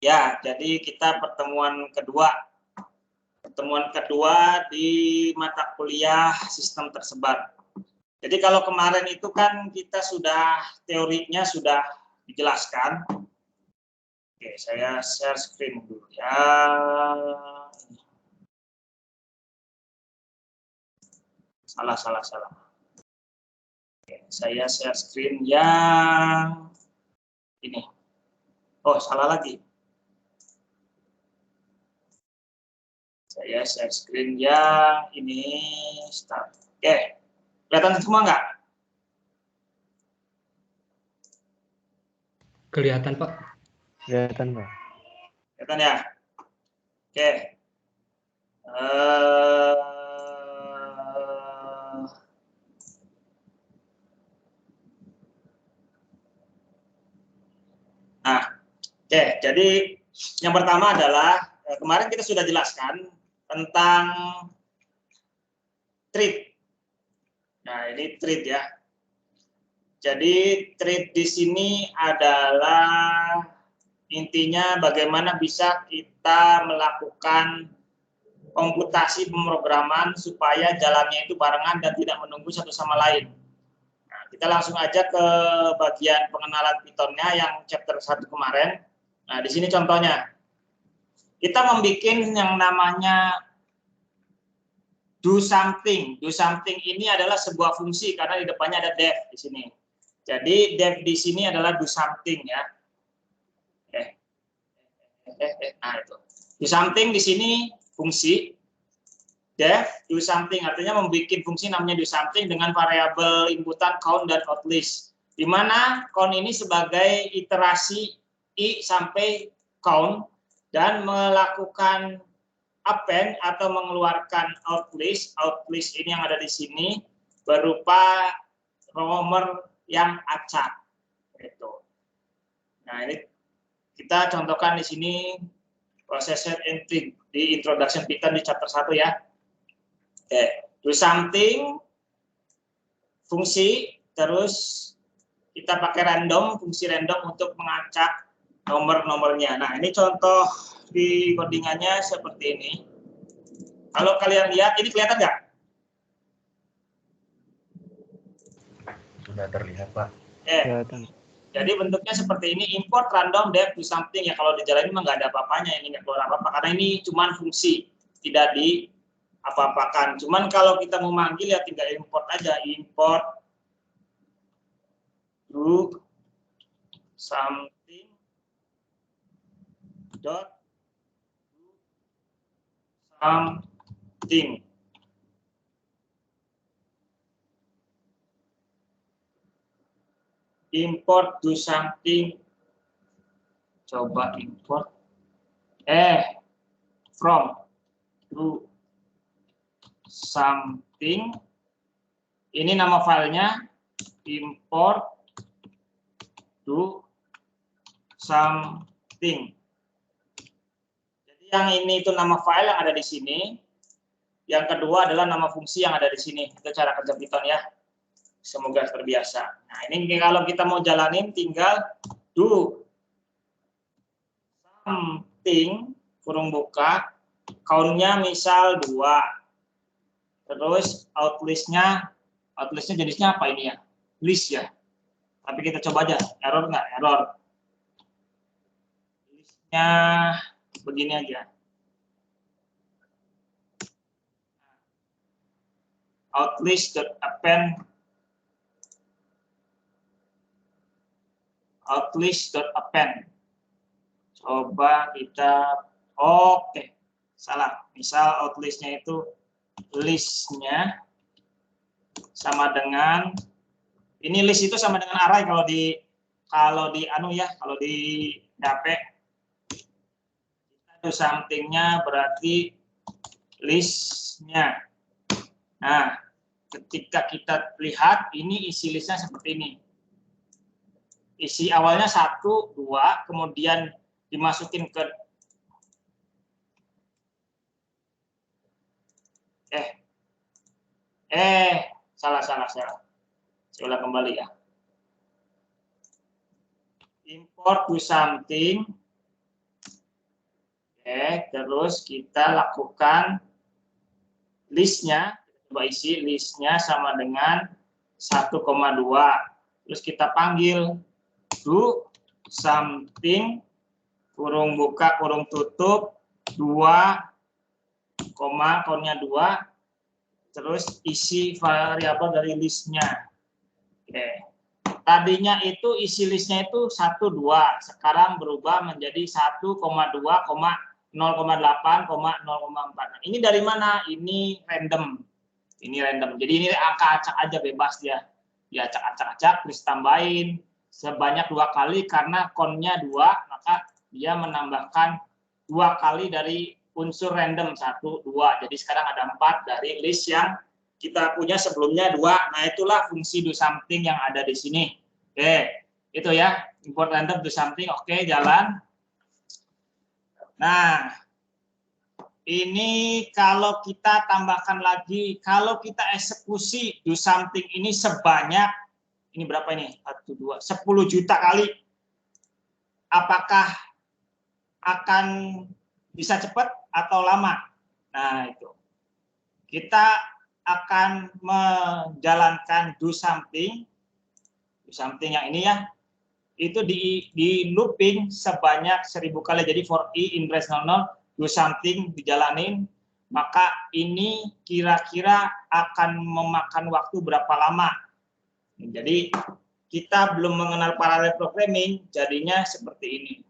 Ya, jadi kita pertemuan kedua di mata kuliah sistem tersebar. Jadi kalau kemarin itu kan kita sudah teorinya sudah dijelaskan. Oke, saya share screen dulu ya. Salah. Oke, saya share screen yang ini. Oh, salah lagi. Saya share screen yang ini. Start. Oke, kelihatan semua nggak? Kelihatan, Pak. Kelihatan, Pak. Kelihatan ya? Oke. Nah, oke. Jadi yang pertama adalah kemarin kita sudah jelaskan tentang treat. Nah, ini treat ya. Jadi treat di sini adalah intinya bagaimana bisa kita melakukan komputasi pemrograman supaya jalannya itu barengan dan tidak menunggu satu sama lain. Nah, kita langsung aja ke bagian pengenalan Python-nya yang chapter 1 kemarin. Nah, di sini contohnya. Kita membuat yang namanya do something. Do something ini adalah sebuah fungsi karena di depannya ada def di sini. Jadi def di sini adalah do something ya. Nah itu. Do something di sini fungsi. Def do something artinya membuat fungsi namanya do something dengan variabel inputan count dan outlist. Di mana count ini sebagai iterasi i sampai count dan melakukan append atau mengeluarkan outlist. Outlist ini yang ada di sini berupa nomor yang acak. Gitu. Nah, ini kita contohkan di sini proses set entry di introduction Python di chapter 1 ya. Do something fungsi, terus kita pakai random, fungsi random untuk mengacak nomor-nomornya. Nah, ini contoh di codingannya seperti ini. Kalau kalian lihat, ini kelihatan nggak? Sudah terlihat, Pak. Kelihatan. Jadi bentuknya seperti ini, import random def do something. Ya kalau dijalanin mah nggak ada apa-apanya, ini nggak keluar apa-apa, karena ini cuma fungsi, tidak di apa-apakan. Cuman kalau kita mau manggil ya tinggal import aja, import do something dot something. Import do something. Coba import from do something. Ini nama filenya import do something. Jadi yang ini itu nama file yang ada di sini. Yang kedua adalah nama fungsi yang ada di sini. Itu cara kerja Python ya. Semoga terbiasa. Nah, ini kalau kita mau jalanin tinggal do something kurung buka, count-nya misal 2. Terus outlist-nya jenisnya apa ini ya? List ya. Tapi kita coba aja, error nggak? Error. Listnya begini aja. Outlist.append coba kita oke, salah. Misal outlist-nya itu list-nya sama dengan ini, list itu sama dengan array kalau di anu ya, kalau di PHP itu something-nya berarti list-nya. Nah, ketika kita lihat ini isi listnya seperti ini. Isi awalnya 1, 2, kemudian dimasukin ke salah. Saya ulang kembali ya. Import do something Terus kita lakukan listnya, coba isi listnya sama dengan 1,2. Terus kita panggil do something kurung buka kurung tutup 2, countnya 2, terus isi variabel dari listnya. Tadinya itu isi listnya itu 1, 2, sekarang berubah menjadi 1,2, 0,8, 0,4. Nah, ini dari mana? Ini random. Jadi ini angka acak aja, bebas dia. Dia acak-acak, terus tambahin sebanyak 2 kali karena count-nya 2, maka dia menambahkan 2 kali dari unsur random 1, 2. Jadi sekarang ada 4 dari list yang kita punya sebelumnya 2. Nah, itulah fungsi do something yang ada di sini. Itu ya, import random do something. Jalan. Nah, ini kalau kita tambahkan lagi, kalau kita eksekusi do something ini sebanyak, ini berapa ini? 1, 2, 10 juta kali. Apakah akan bisa cepat atau lama? Nah, itu. Kita akan menjalankan do something yang ini ya, itu di looping sebanyak 1000 kali. Jadi for i in brace 00 do something dijalanin, maka ini kira-kira akan memakan waktu berapa lama. Jadi kita belum mengenal parallel programming, jadinya seperti ini.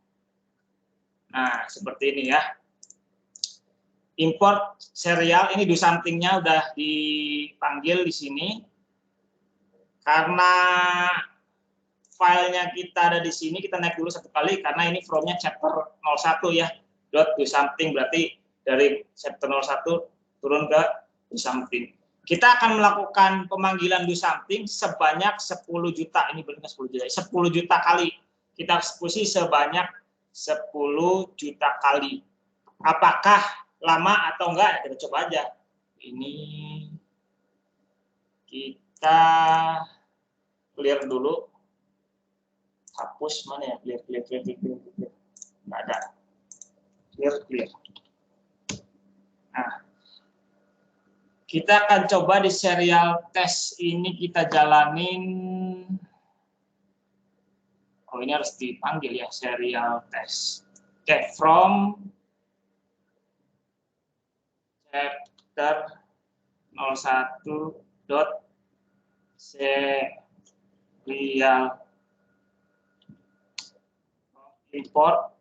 Nah, seperti ini ya. Import serial, ini do something-nya udah dipanggil di sini. Karena filenya kita ada di sini, kita naik dulu 1 kali karena ini from-nya chapter 01 ya. .do something, berarti dari chapter 01 turun ke do something. Kita akan melakukan pemanggilan do something sebanyak 10 juta. Ini berarti 10 juta. 10 juta kali. Kita eksekusi sebanyak 10 juta kali. Apakah lama atau enggak? Kita coba aja. Ini kita clear dulu. Hapus mana ya? Clear. Nggak ada. Clear. Nah, kita akan coba di serial test ini kita jalanin. Oh, ini harus dipanggil ya, serial test. From chapter 01 serial import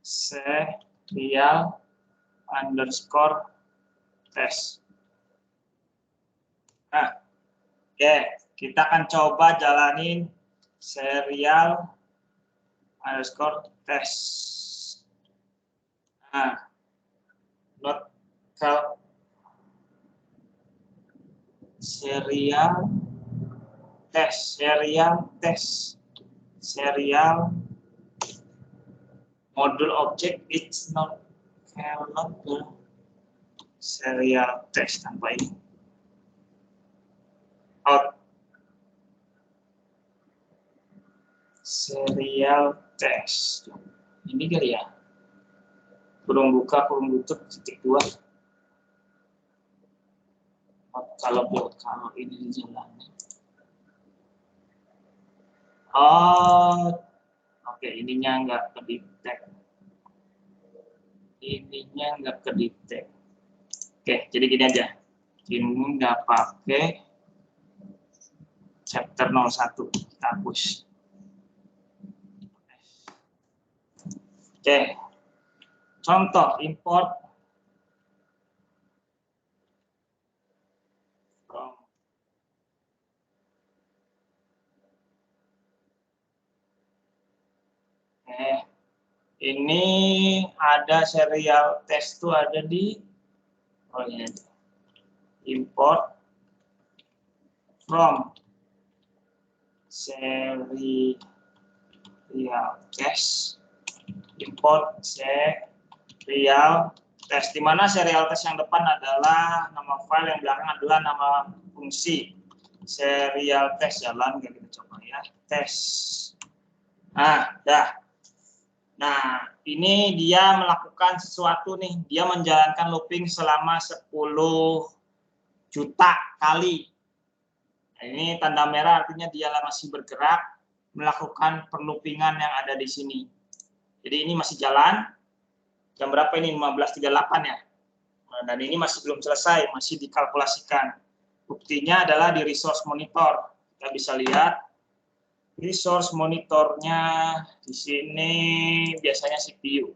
serial underscore test. Nah, kita akan coba jalanin serial underscore test. Nah, not call serial module object it's not callable serial test tanpa ini out serial test ini kali ya, kurung buka kurung tutup titik 2. Kalau ini dijalani. Oke, ininya nggak kedetek. Oke, jadi gini aja. Ini nggak pakai chapter 01, kita hapus. Oke, contoh import from ini ada serial test tuh ada di import from serial test, import serial test, di mana serial test yang depan adalah nama file, yang belakang adalah nama fungsi. Serial test jalan, kita coba ya, tes. Nah, dah. Nah, ini dia melakukan sesuatu nih, dia menjalankan looping selama 10 juta kali. Nah, ini tanda merah artinya dia masih bergerak, melakukan perloopingan yang ada di sini. Jadi ini masih jalan, jam berapa ini? 15.38 ya. Nah, dan ini masih belum selesai, masih dikalkulasikan. Buktinya adalah di resource monitor. Kita bisa lihat resource monitornya di sini biasanya CPU.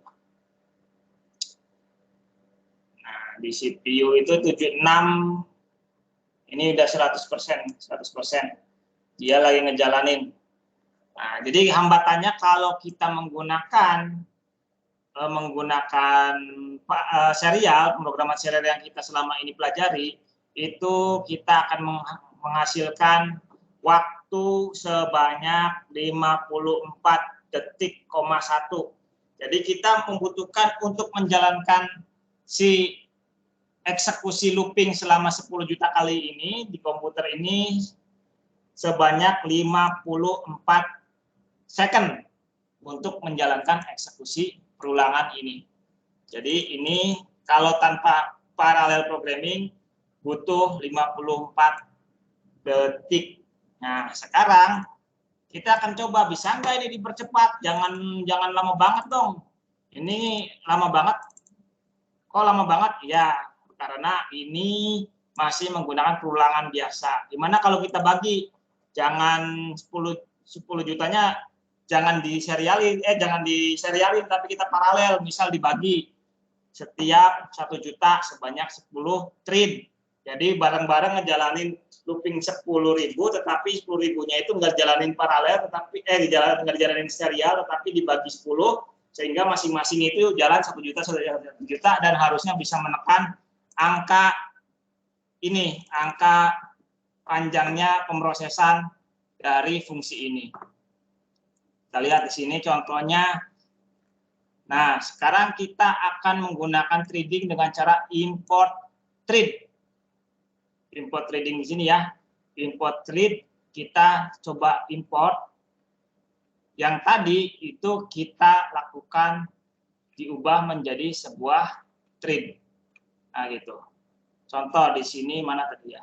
Nah, di CPU itu 76, ini udah 100%. Dia lagi ngejalanin. Nah, jadi hambatannya kalau kita menggunakan serial, pemrograman serial yang kita selama ini pelajari, itu kita akan menghasilkan waktu sebanyak 54 detik, 1. Jadi kita membutuhkan untuk menjalankan si eksekusi looping selama 10 juta kali ini di komputer ini sebanyak 54 second untuk menjalankan eksekusi perulangan ini. Jadi ini kalau tanpa parallel programming butuh 54 detik. Nah, sekarang kita akan coba bisa nggak ini dipercepat? Jangan lama banget dong. Ini lama banget. Kok lama banget? Ya, karena ini masih menggunakan perulangan biasa. Gimana kalau kita bagi? Jangan 10 jutanya jangan diserialin, tapi kita paralel, misal dibagi setiap 1 juta sebanyak 10 thread. Jadi bareng-bareng ngejalanin looping 10.000, tetapi 10.000-nya itu nggak jalanin paralel, tetapi nggak dijalanin serial, tetapi dibagi 10, sehingga masing-masing itu jalan 1 juta, 1 juta, dan harusnya bisa menekan angka ini, angka panjangnya pemrosesan dari fungsi ini. Kita lihat di sini contohnya. Nah, sekarang kita akan menggunakan threading dengan cara import thread. Import threading di sini ya. Import thread, kita coba import. Yang tadi itu kita lakukan diubah menjadi sebuah thread. Nah, gitu. Contoh di sini mana tadi ya?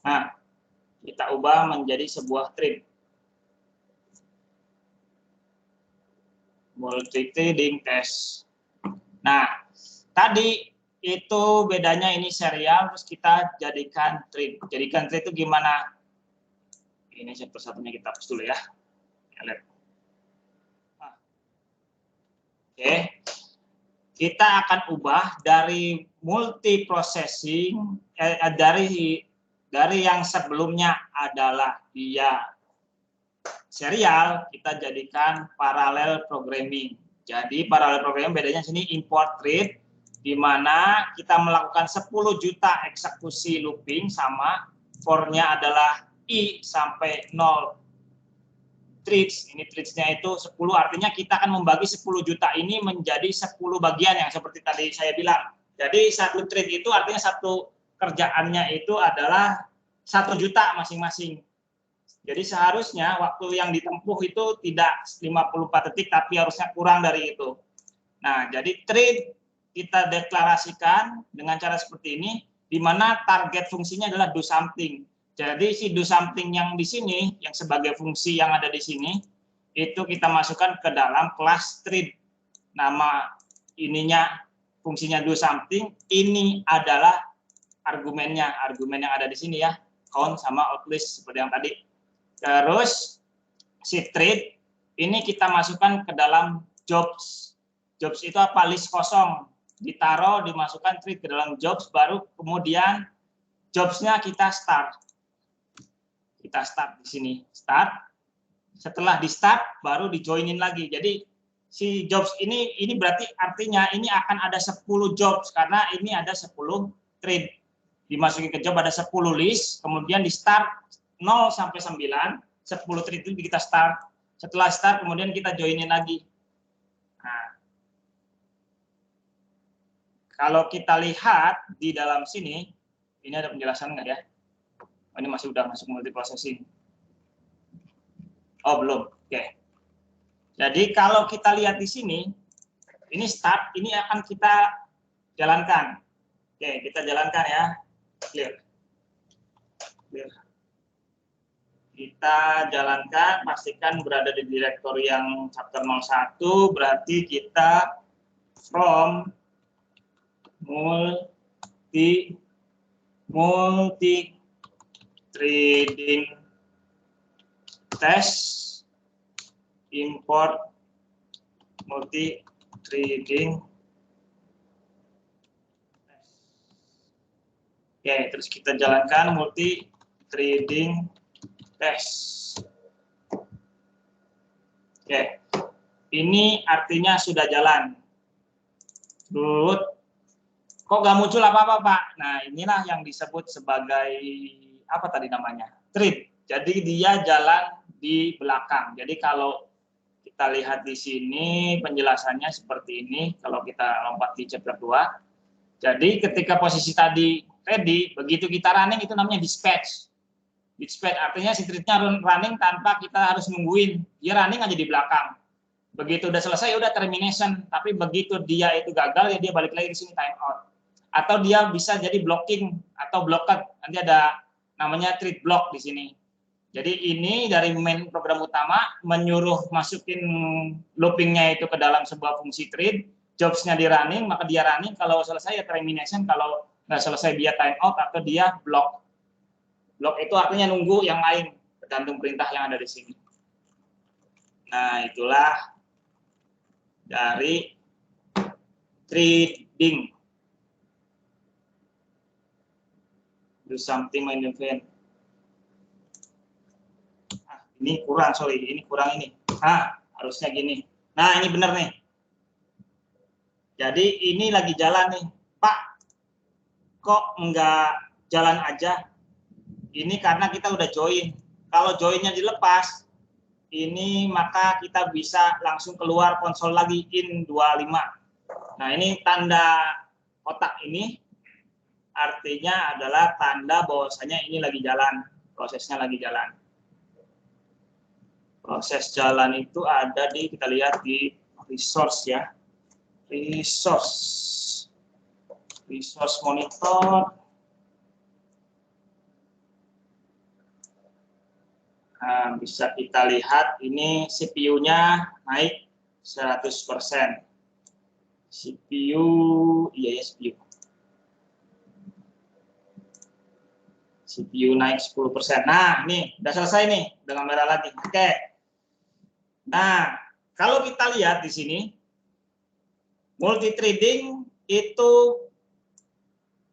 Nah, kita ubah menjadi sebuah thread. Multi-threading test. Nah, tadi itu bedanya ini serial, terus kita jadikan thread. Jadikan thread itu gimana? Ini satu-satunya kita hapus dulu ya. Lihat. Nah. Oke. Kita akan ubah dari multiprocessing, dari yang sebelumnya adalah dia serial, kita jadikan parallel programming. Jadi parallel programming bedanya sini import thread, di mana kita melakukan 10 juta eksekusi looping sama for-nya adalah i sampai 0 threads. Ini threads-nya itu 10, artinya kita akan membagi 10 juta ini menjadi 10 bagian yang seperti tadi saya bilang. Jadi satu thread itu artinya satu kerjaannya itu adalah 1 juta masing-masing. Jadi seharusnya waktu yang ditempuh itu tidak 54 detik, tapi harusnya kurang dari itu. Nah, jadi thread kita deklarasikan dengan cara seperti ini, di mana target fungsinya adalah do something. Jadi si do something yang di sini, yang sebagai fungsi yang ada di sini, itu kita masukkan ke dalam kelas thread. Nama ininya, fungsinya do something, ini adalah argumennya, argumen yang ada di sini ya, count sama outlist seperti yang tadi. Terus si thread ini kita masukkan ke dalam jobs. Jobs itu apa? List kosong. Ditaruh, dimasukkan thread ke dalam jobs, baru kemudian jobsnya kita start. Kita start di sini, start. Setelah di start, baru di joinin lagi. Jadi si jobs ini berarti artinya ini akan ada 10 jobs, karena ini ada 10 thread. Dimasukin ke job ada 10 list, kemudian di start 0 sampai 9, 10 thread itu kita start. Setelah start, kemudian kita joinin lagi. Nah, kalau kita lihat di dalam sini, ini ada penjelasan nggak ya? Oh, ini masih udah masuk multiprocessing. Oh, belum. Oke. Jadi kalau kita lihat di sini, ini start, ini akan kita jalankan. Oke, kita jalankan ya. Clear. Clear. Kita jalankan, pastikan berada di direktori yang chapter 01, berarti kita from multi trading test import multi trading. Oke, terus kita jalankan multi trading test. Oke, ini artinya sudah jalan. Good. Kok nggak muncul apa-apa, Pak? Nah, inilah yang disebut sebagai apa tadi namanya? Trade. Jadi dia jalan di belakang. Jadi kalau kita lihat di sini penjelasannya seperti ini. Kalau kita lompat di chapter 2. Jadi ketika posisi tadi ready, begitu kita running itu namanya dispatch. Dispatch artinya si trade-nya running tanpa kita harus nungguin. Dia running aja di belakang. Begitu udah selesai udah termination, tapi begitu dia itu gagal ya dia balik lagi ke sini time out. Atau dia bisa jadi blocking atau blocked. Nanti ada namanya trade block di sini. Jadi ini dari main program utama menyuruh masukin loopingnya itu ke dalam sebuah fungsi trade, jobsnya di running, maka dia running, kalau selesai ya termination, kalau nggak selesai dia time out atau dia block. Block itu artinya nunggu yang lain, tergantung perintah yang ada di sini. Nah, itulah dari trading. Do something in event. Ini kurang, sorry, ini kurang ini. Harusnya gini. Nah, ini benar nih. Jadi ini lagi jalan nih. Pak, kok nggak jalan aja? Ini karena kita udah join. Kalau joinnya dilepas, ini maka kita bisa langsung keluar konsol lagi in 25. Nah, ini tanda kotak ini artinya adalah tanda bahwasanya ini lagi jalan, prosesnya lagi jalan. Proses jalan itu ada di, kita lihat di resource ya. Resource monitor. Nah, bisa kita lihat ini CPU-nya naik 100%. CPU, iya ya CPU. CPU naik 10%. Nah, ini udah selesai nih dengan merah lagi. Oke. Nah, kalau kita lihat di sini multi trading itu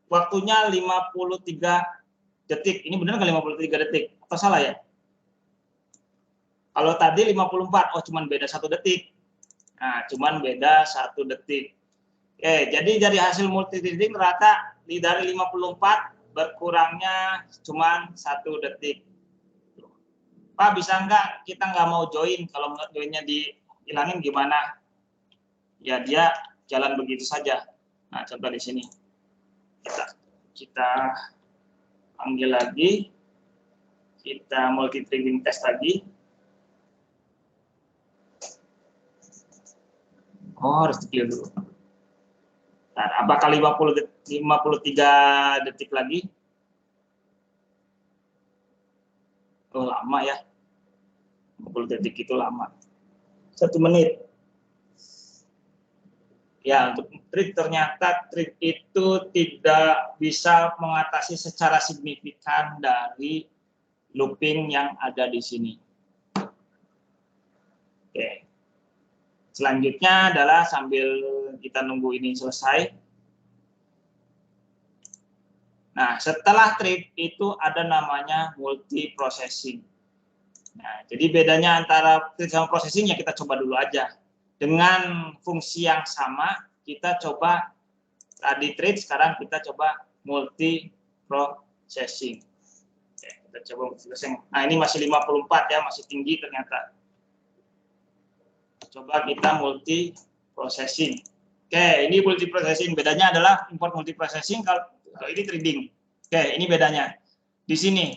waktunya 53 detik. Ini benar nggak 53 detik? Atau salah ya? Kalau tadi 54, cuman beda 1 detik. Nah, cuman beda 1 detik. Oke, jadi dari hasil multi trading rata dari 54 berkurangnya cuman 1 detik. Pak, bisa nggak kita nggak mau join, kalau joinnya dihilangin gimana? Ya dia jalan begitu saja. Nah, contoh di sini kita panggil lagi, kita multi trading test lagi. Harus dipilih dulu. Nah, apakah 53 detik lagi? Lama ya. 50 detik itu lama. 1 menit. Ya, untuk trade ternyata trade itu tidak bisa mengatasi secara signifikan dari looping yang ada di sini. Oke. Selanjutnya adalah sambil kita nunggu ini selesai. Nah, setelah trade itu ada namanya multi processing. Nah, jadi bedanya antara trade sama processing ya kita coba dulu aja. Dengan fungsi yang sama, kita coba tadi trade, sekarang kita coba multi processing. Oke, kita coba multi processing. Nah, ini masih 54 ya, masih tinggi ternyata. Coba kita multi processing. Oke, ini multi processing. Bedanya adalah import multi processing, kalau ini trading. Oke, ini bedanya. Di sini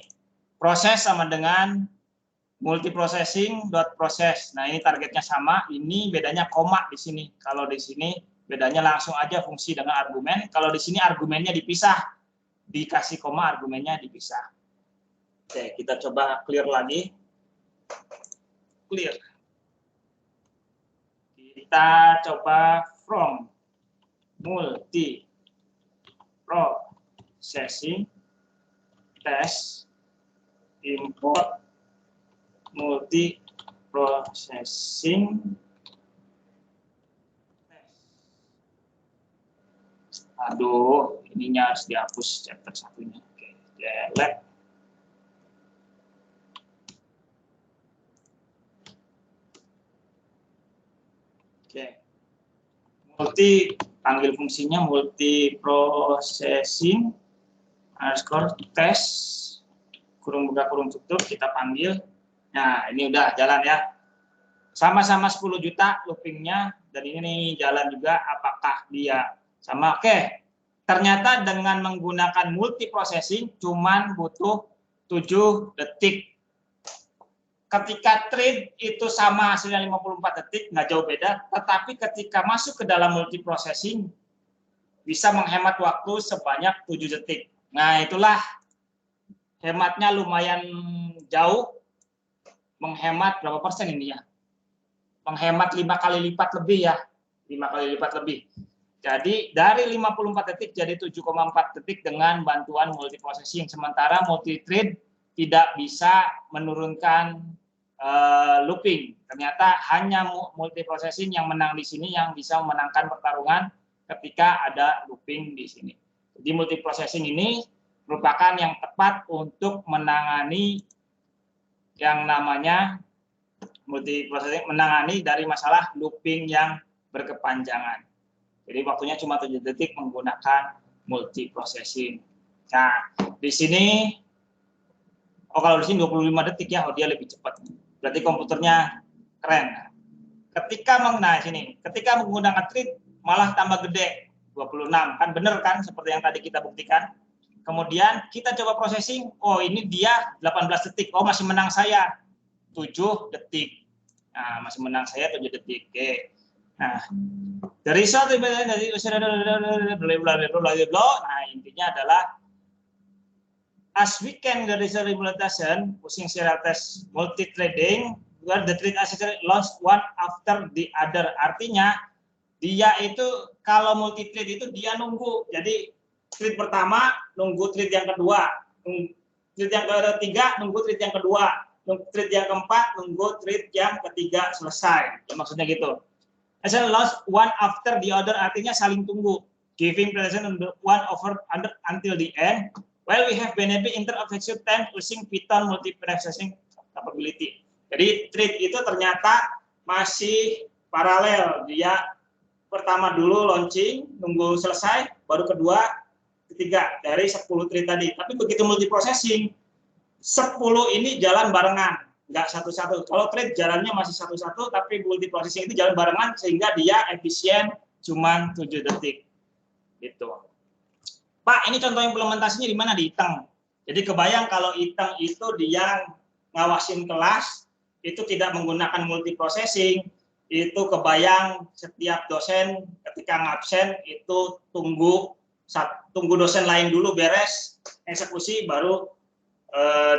proses sama dengan multiprocessing dot process. Nah, ini targetnya sama, ini bedanya koma di sini. Kalau di sini bedanya langsung aja fungsi dengan argumen. Kalau di sini argumennya dipisah. Dikasih koma, argumennya dipisah. Oke, kita coba clear lagi. Clear. Kita coba from multiprocessing test import multiprocessing test. Aduh, ininya harus dihapus chapter satunya. Oke, delete. Oke. Panggil fungsinya multiprocessing underscore test kurung buka kurung tutup, kita panggil. Nah, ini udah jalan ya. Sama-sama 10 juta loopingnya, dan ini nih jalan juga. Apakah dia sama? Oke. Ternyata dengan menggunakan multiprocessing cuman butuh 7 detik. Ketika trade itu sama hasilnya 54 detik, nggak jauh beda. Tetapi ketika masuk ke dalam multiprocessing, bisa menghemat waktu sebanyak 7 detik. Nah, itulah hematnya lumayan jauh. Menghemat berapa persen ini ya? Menghemat 5 kali lipat lebih ya. 5 kali lipat lebih. Jadi dari 54 detik jadi 7,4 detik dengan bantuan multiprocessing. Sementara multitrade tidak bisa menurunkan looping. Ternyata hanya multiprocessing yang menang di sini yang bisa memenangkan pertarungan ketika ada looping di sini. Jadi multiprocessing ini merupakan yang tepat untuk menangani yang namanya multiprocessing, menangani dari masalah looping yang berkepanjangan. Jadi waktunya cuma 7 detik menggunakan multiprocessing. Nah, di sini kalau di sini 25 detik ya, dia lebih cepat. Berarti komputernya keren. Ketika menggunakan trade malah tambah gede 26, kan bener kan seperti yang tadi kita buktikan. Kemudian kita coba processing, oh ini dia 18 detik, oh masih menang saya 7 detik. Nah, masih menang saya 7 detik. Oke. Nah, dari result dari nah intinya adalah as we can the result implementation using serial test multi trading where the trade accessory lost one after the other. Artinya dia itu kalau multi trade itu dia nunggu. Jadi trade pertama nunggu trade yang kedua, trade yang ketiga nunggu trade yang kedua, trade yang keempat nunggu trade yang ketiga selesai. Ya, maksudnya gitu. Accessory lost one after the other artinya saling tunggu. Giving present one over under until the end. Well, we have benefit inter-effective time using Python multiprocessing capability. Jadi trade itu ternyata masih paralel. Dia pertama dulu launching, nunggu selesai, baru kedua, ketiga dari 10 trade tadi. Tapi begitu multiprocessing, 10 ini jalan barengan, nggak satu-satu. Kalau trade jalannya masih satu-satu, tapi multiprocessing itu jalan barengan sehingga dia efisien cuma 7 detik. Gitu. Pak, ini contoh implementasinya di mana? Di ITENG. Jadi kebayang kalau ITENG itu dia ngawasin kelas, itu tidak menggunakan multiprocessing, itu kebayang setiap dosen ketika ngabsen itu tunggu dosen lain dulu beres eksekusi baru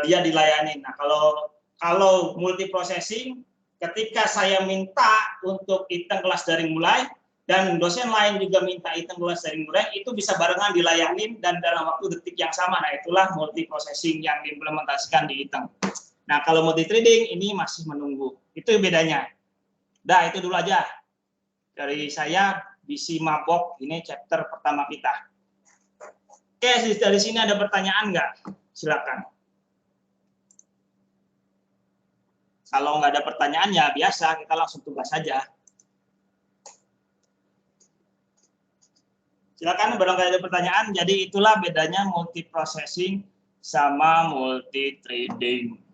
dia dilayani. Nah, kalau multiprocessing, ketika saya minta untuk ITENG kelas daring mulai, dan dosen lain juga minta ITENG kelas daring mulai, itu bisa barengan dilayanin dan dalam waktu detik yang sama. Nah, itulah multiprocessing yang diimplementasikan di ITENG. Nah, kalau multi trading ini masih menunggu. Itu bedanya. Nah, itu dulu aja dari saya, BC Mabok, ini chapter pertama kita. Oke, dari sini ada pertanyaan nggak? Silakan. Kalau nggak ada pertanyaan ya biasa, kita langsung tugas saja. Silakan, barangkali ada pertanyaan. Jadi itulah bedanya multiprocessing sama multi trading.